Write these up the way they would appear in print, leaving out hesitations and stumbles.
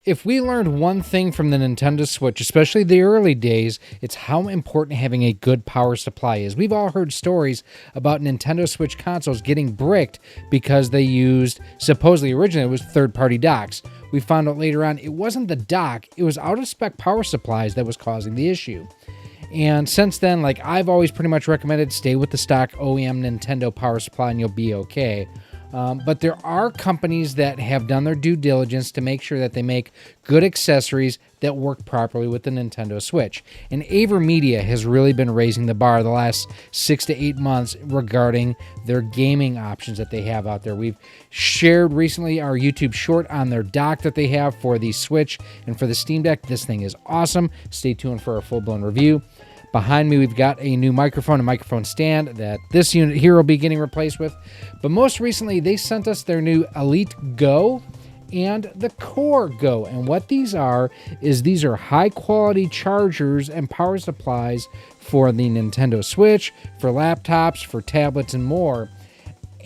If we learned one thing from the Nintendo Switch, especially the early days, it's how important having a good power supply is. We've all heard stories about Nintendo Switch consoles getting bricked because they used, supposedly originally it was third-party docks. We found out later on it wasn't the dock, it was out-of-spec power supplies that was causing the issue. And since then, like I've always pretty much recommended, stay with the stock OEM Nintendo power supply and you'll be okay. But there are companies that have done their due diligence to make sure that they make good accessories that work properly with the Nintendo Switch. And AVerMedia has really been raising the bar the last 6 to 8 months regarding their gaming options that they have out there. We've shared recently our YouTube short on their dock that they have for the Switch and for the Steam Deck. This thing is awesome. Stay tuned for a full-blown review. Behind me, we've got a new microphone, a microphone stand that this unit here will be getting replaced with. But most recently, they sent us their new Elite Go and the Core Go. And what these are is these are high-quality chargers and power supplies for the Nintendo Switch, for laptops, for tablets, and more.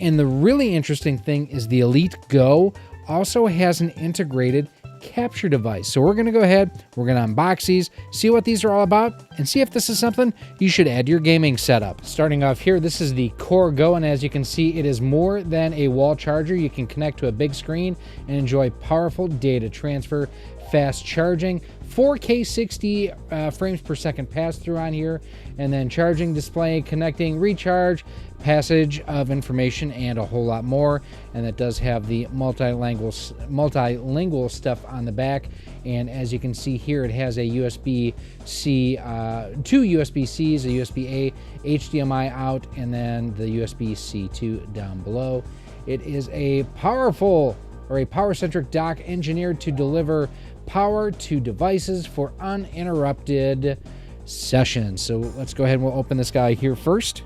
And the really interesting thing is the Elite Go also has an integrated capture device. So we're going to go ahead, we're going to unbox these, see what these are all about, and see if this is something you should add to your gaming setup. Starting off here, this is the Core Go, and as you can see, it is more than a wall charger. You can connect to a big screen and enjoy powerful data transfer, fast charging, 4K 60 frames per second pass-through on here, and then charging, display, connecting, recharge, passage of information, and a whole lot more. And it does have the multilingual stuff on the back. And as you can see here, it has a USB-C, two USB-Cs, a USB-A, HDMI out, and then the USB-C 2 down below. It is a powerful or a power-centric dock engineered to deliver power to devices for uninterrupted sessions. So let's go ahead and we'll open this guy here first.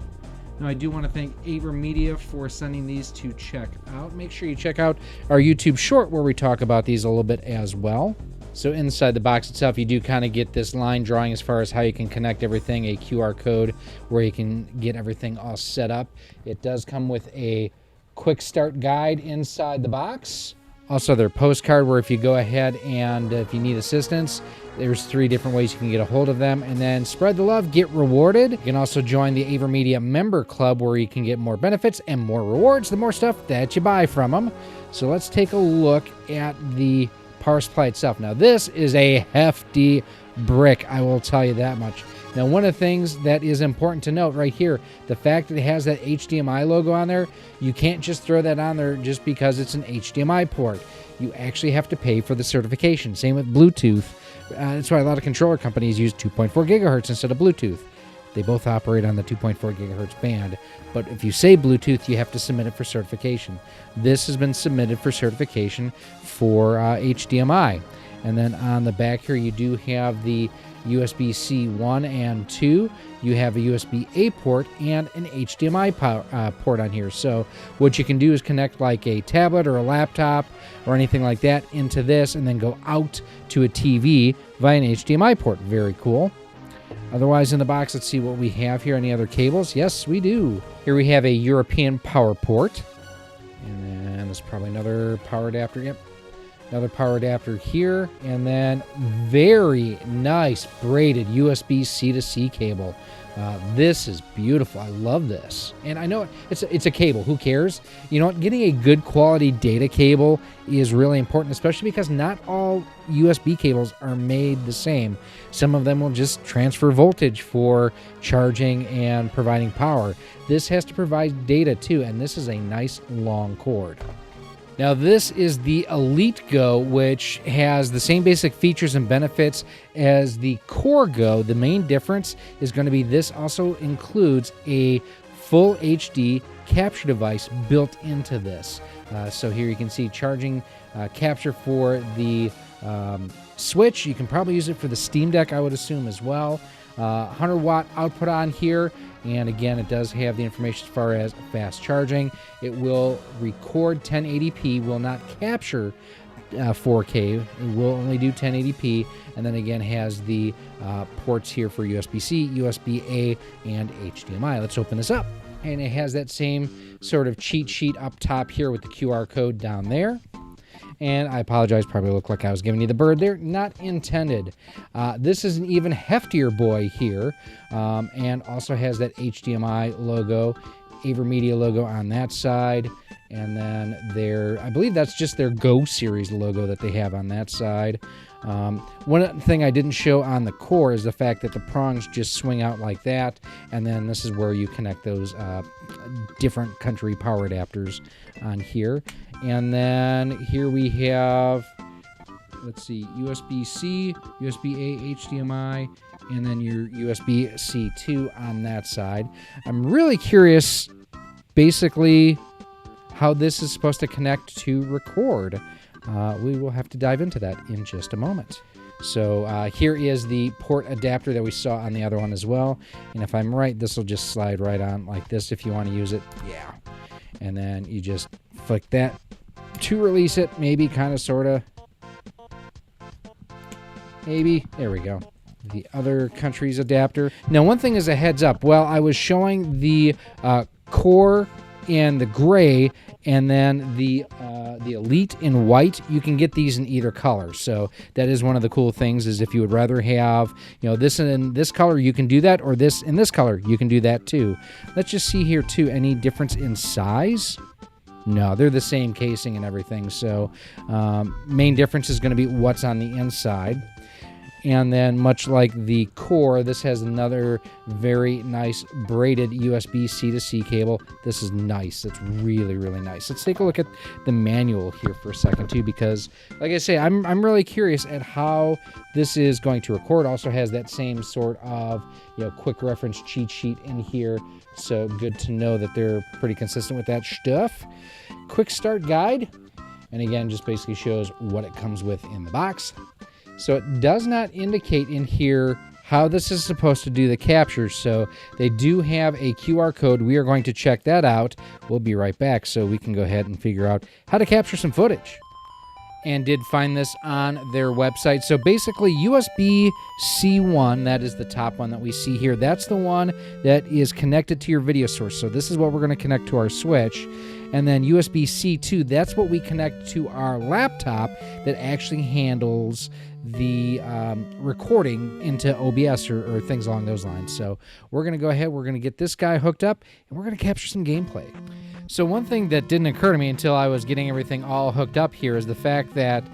Now, I do want to thank AVerMedia for sending these to check out. Make sure you check out our YouTube short where we talk about these a little bit as well. So inside the box itself, you do kind of get this line drawing as far as how you can connect everything, a QR code where you can get everything all set up. It does come with a quick start guide inside the box. Also, their postcard where if you go ahead and if you need assistance, there's 3 different ways you can get a hold of them. And then spread the love, get rewarded. You can also join the AVerMedia member club where you can get more benefits and more rewards, the more stuff that you buy from them. So let's take a look at the power supply itself. Now, this is a hefty brick, I will tell you that much. Now, one of the things that is important to note right here, the fact that it has that HDMI logo on there, you can't just throw that on there just because it's an HDMI port. You actually have to pay for the certification. Same with Bluetooth. That's why a lot of controller companies use 2.4 gigahertz instead of Bluetooth. They both operate on the 2.4 gigahertz band. But if you say Bluetooth, you have to submit it for certification. This has been submitted for certification for HDMI. And then on the back here, you do have the USB-C 1 and 2. You have a USB-A port and an HDMI port on here. So what you can do is connect like a tablet or a laptop or anything like that into this and then go out to a TV via an HDMI port. Very cool. Otherwise, in the box, let's see what we have here. Any other cables? Yes, we do. Here we have a European power port. And then there's probably another power adapter. Yep. Another power adapter here, and then very nice braided USB-C to C cable. This is beautiful. I love this. And I know it's a cable. Who cares? You know what? Getting a good quality data cable is really important, especially because not all USB cables are made the same. Some of them will just transfer voltage for charging and providing power. This has to provide data too, and this is a nice long cord. Now, this is the Elite Go, which has the same basic features and benefits as the Core Go. The main difference is going to be this also includes a full HD capture device built into this. So here you can see charging capture for the Switch. You can probably use it for the Steam Deck, I would assume, as well. 100-watt output on here. And again, it does have the information as far as fast charging. It will record 1080p, will not capture 4K. It will only do 1080p. And then again, has the ports here for USB-C, USB-A, and HDMI. Let's open this up. And it has that same sort of cheat sheet up top here with the QR code down there. And I apologize, probably looked like I was giving you the bird there. Not intended. This is an even heftier boy here, and also has that HDMI logo, AVerMedia logo on that side. And then I believe that's just their Go series logo that they have on that side. One thing I didn't show on the core is the fact that the prongs just swing out like that, and then this is where you connect those different country power adapters on here. And then here we have, let's see, USB-C, USB-A, HDMI, and then your USB-C 2 on that side. I'm really curious, basically, how this is supposed to connect to record. We will have to dive into that in just a moment. So here is the port adapter that we saw on the other one as well. And if I'm right, this will just slide right on like this if you want to use it. Yeah. And then you just flick that to release it. Maybe, kind of, sort of. Maybe. There we go. The other country's adapter. Now, one thing is a heads up. Well, I was showing the core in the gray, and then the Elite in white. You can get these in either color, so that is one of the cool things. Is if you would rather have, this in this color, you can do that, or this in this color, you can do that too. Let's just see here too. Any difference in size? No, they're the same casing and everything. So main difference is going to be what's on the inside. And then, much like the core, this has another very nice braided USB-C to C cable. This is nice. It's really, really nice. Let's take a look at the manual here for a second, too, because, like I say, I'm really curious at how this is going to record. Also has that same sort of, quick reference cheat sheet in here. So good to know that they're pretty consistent with that stuff. Quick start guide. And again, just basically shows what it comes with in the box. So it does not indicate in here how this is supposed to do the capture. So they do have a QR code. We are going to check that out. We'll be right back so we can go ahead and figure out how to capture some footage. And did find this on their website. So basically USB-C 1, that is the top one that we see here. That's the one that is connected to your video source. So this is what we're going to connect to our Switch. And then USB-C 2, that's what we connect to our laptop that actually handles the recording into OBS or things along those lines. So we're going to go ahead, we're going to get this guy hooked up, and we're going to capture some gameplay. So one thing that didn't occur to me until I was getting everything all hooked up here is the fact that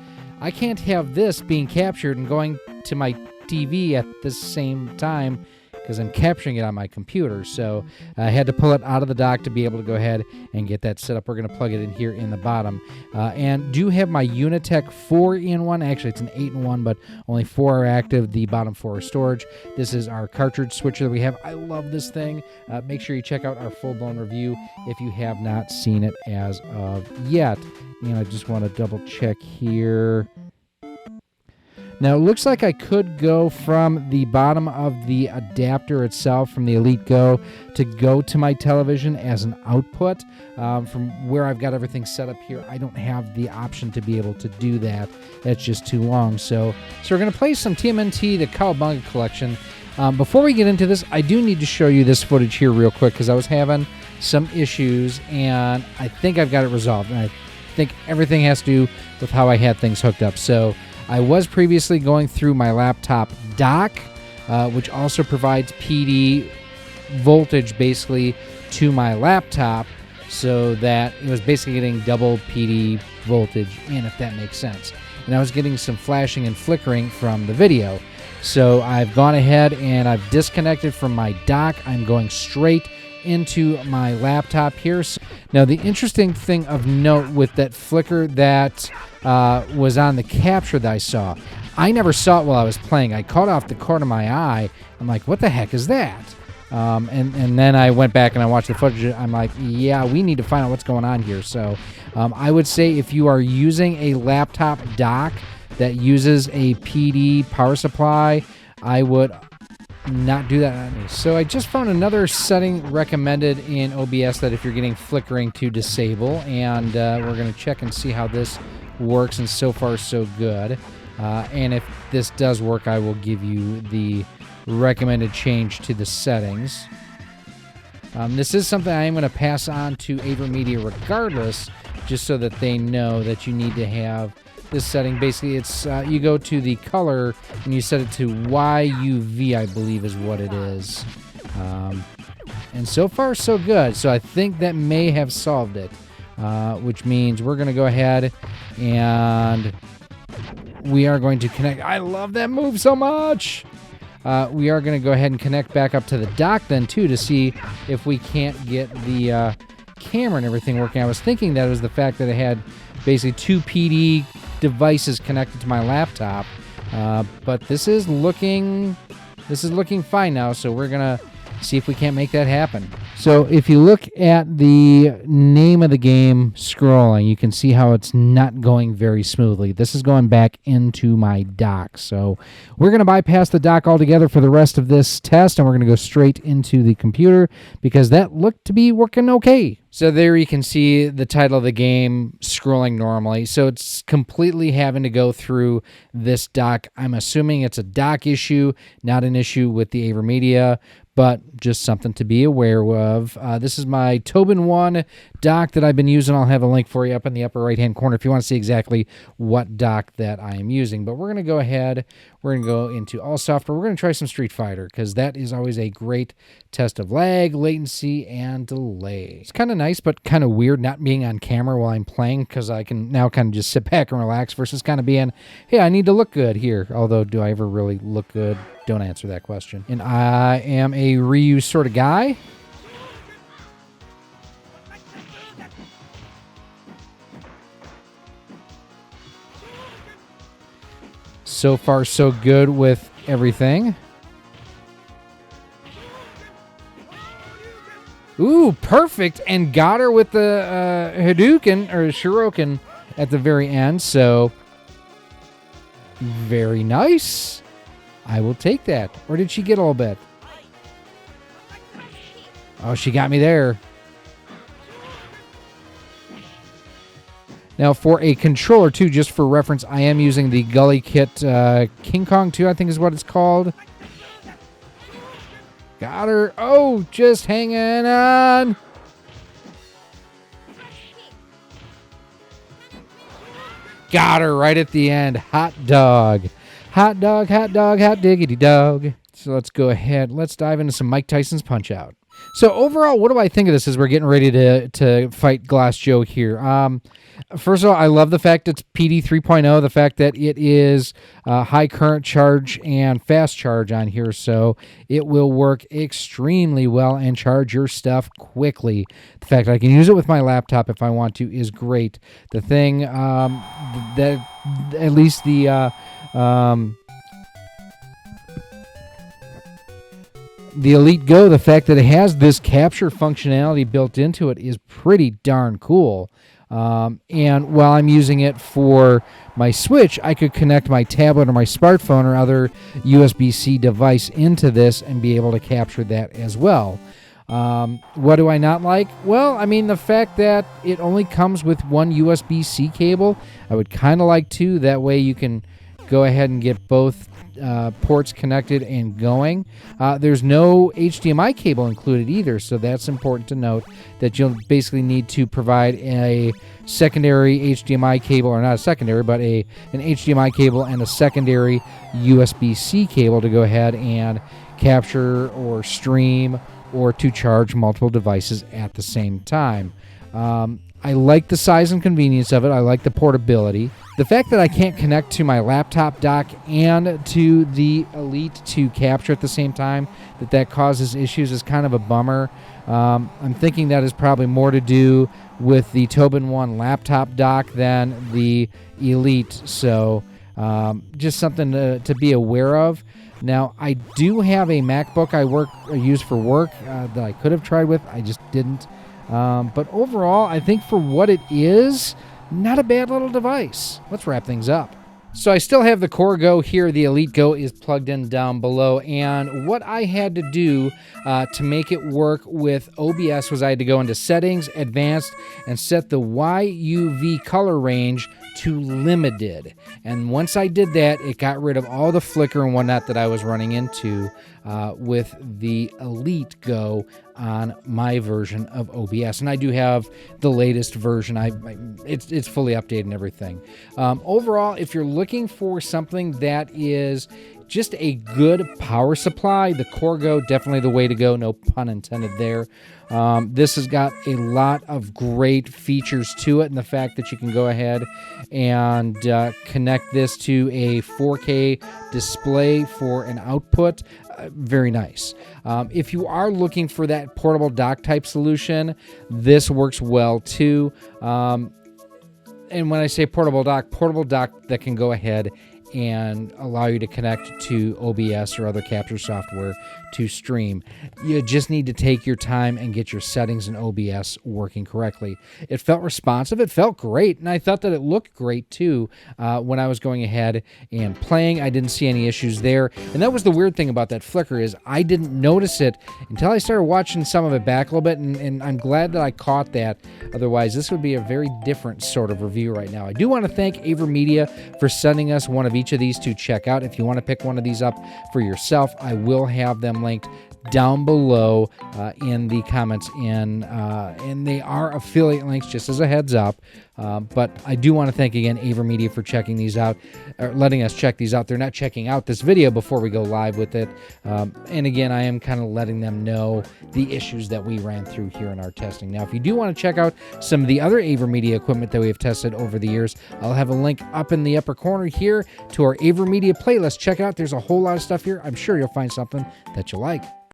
I can't have this being captured and going to my TV at the same time, because I'm capturing it on my computer. So I had to pull it out of the dock to be able to go ahead and get that set up. We're going to plug it in here in the bottom. And do have my Unitech 4-in-1. Actually, it's an 8-in-1, but only 4 are active. The bottom 4 are storage. This is our cartridge switcher that we have. I love this thing. Make sure you check out our full-blown review if you have not seen it as of yet. And I just want to double-check here. Now, it looks like I could go from the bottom of the adapter itself, from the Elite Go, to my television as an output. From where I've got everything set up here, I don't have the option to be able to do that. That's just too long. So we're going to play some TMNT, the Cowabunga collection. Before we get into this, I do need to show you this footage here real quick, because I was having some issues, and I think I've got it resolved. And I think everything has to do with how I had things hooked up. So I was previously going through my laptop dock, which also provides PD voltage basically to my laptop, so that it was basically getting double PD voltage in, if that makes sense. And I was getting some flashing and flickering from the video. So I've gone ahead and I've disconnected from my dock. I'm going straight into my laptop here. Now, the interesting thing of note with that flicker that was on the capture that I saw, I never saw it while I was playing. I caught off the corner of my eye. I'm like, what the heck is that? And then I went back and I watched the footage. I'm like, yeah, we need to find out what's going on here. So I would say if you are using a laptop dock that uses a PD power supply, I would not do that on me. So I just found another setting recommended in OBS that if you're getting flickering, to disable, and we're going to check and see how this works, and so far so good. And if this does work, I will give you the recommended change to the settings. This is something I am going to pass on to AVerMedia regardless, just so that they know that you need to have this setting. Basically, it's you go to the color and you set it to YUV, I believe is what it is. And so far, so good. So I think that may have solved it, which means we're going to go ahead and we are going to connect. I love that move so much. We are going to go ahead and connect back up to the dock then, too, to see if we can't get the camera and everything working. I was thinking that it was the fact that I had basically two PD devices connected to my laptop, but this is looking fine now, so we're going to see if we can't make that happen. So if you look at the name of the game scrolling, you can see how it's not going very smoothly. This is going back into my dock. So we're going to bypass the dock altogether for the rest of this test, and we're going to go straight into the computer because that looked to be working okay. So there you can see the title of the game scrolling normally. So it's completely having to go through this dock. I'm assuming it's a dock issue, not an issue with the AVerMedia, but just something to be aware of. This is my Tobin 1 dock that I've been using. I'll have a link for you up in the upper right-hand corner if you want to see exactly what dock that I am using. But we're going to go ahead. We're going to go into all software. We're going to try some Street Fighter because that is always a great test of lag, latency, and delay. It's kind of nice, but kind of weird not being on camera while I'm playing because I can now kind of just sit back and relax versus kind of being, hey, I need to look good here. Although, do I ever really look good? Don't answer that question. And I am a Ryu sort of guy. So far, so good with everything. Ooh, perfect. And got her with the Hadouken, or Shuriken at the very end. So, very nice. I will take that. Or did she get a little bit? Oh, she got me there. Now, for a controller, too, just for reference, I am using the Gully Kit King Kong 2, I think is what it's called. Got her. Oh, just hanging on. Got her right at the end. Hot dog. Hot dog, hot dog, hot diggity dog. So let's go ahead. Let's dive into some Mike Tyson's Punch-Out. So overall, what do I think of this as we're getting ready to fight Glass Joe here? First of all, I love the fact it's PD 3.0, the fact that it is high current charge and fast charge on here, so it will work extremely well and charge your stuff quickly. The fact that I can use it with my laptop if I want to is great. The thing that at least the Elite Go, the fact that it has this capture functionality built into it is pretty darn cool. And while I'm using it for my Switch, I could connect my tablet or my smartphone or other USB-C device into this and be able to capture that as well. What do I not like? Well, I mean, the fact that it only comes with one USB-C cable. I would kind of like two. That way you can go ahead and get both ports connected and going. There's no HDMI cable included either, so that's important to note that you'll basically need to provide a secondary HDMI cable, or not a secondary, but an HDMI cable and a secondary USB-C cable to go ahead and capture or stream or to charge multiple devices at the same time. I like the size and convenience of it. I like the portability. The fact that I can't connect to my laptop dock and to the Elite to capture at the same time, that causes issues, is kind of a bummer. I'm thinking that is probably more to do with the Tobin 1 laptop dock than the Elite. So just something to be aware of. Now, I do have a MacBook I use for work that I could have tried with. I just didn't. But overall, I think for what it is, not a bad little device. Let's wrap things up. So I still have the Core Go here. The Elite Go is plugged in down below. And what I had to do to make it work with OBS was I had to go into Settings, Advanced, and set the YUV color range to Limited. And once I did that, it got rid of all the flicker and whatnot that I was running into with the Elite Go on my version of OBS, and I do have the latest version. It's fully updated and everything. Overall, if you're looking for something that is just a good power supply, the Corgo, definitely the way to go, no pun intended there. This has got a lot of great features to it, and the fact that you can go ahead and connect this to a 4K display for an output, very nice. If you are looking for that portable dock type solution, this works well too. And when I say portable dock that can go ahead and allow you to connect to OBS or other capture software to stream. You just need to take your time and get your settings in OBS working correctly. It felt responsive. It felt great, and I thought that it looked great too when I was going ahead and playing. I didn't see any issues there, and that was the weird thing about that flicker is I didn't notice it until I started watching some of it back a little bit, and I'm glad that I caught that. Otherwise, this would be a very different sort of review right now. I do want to thank AVerMedia for sending us one of each of these to check out. If you want to pick one of these up for yourself, I will have them linked down below in the comments, and they are affiliate links, just as a heads up. But I do want to thank again AVerMedia for checking these out, or letting us check these out. They're not checking out this video before we go live with it. And again, I am kind of letting them know the issues that we ran through here in our testing. Now, if you do want to check out some of the other AVerMedia equipment that we have tested over the years, I'll have a link up in the upper corner here to our AVerMedia playlist. Check it out. There's a whole lot of stuff here. I'm sure you'll find something that you like.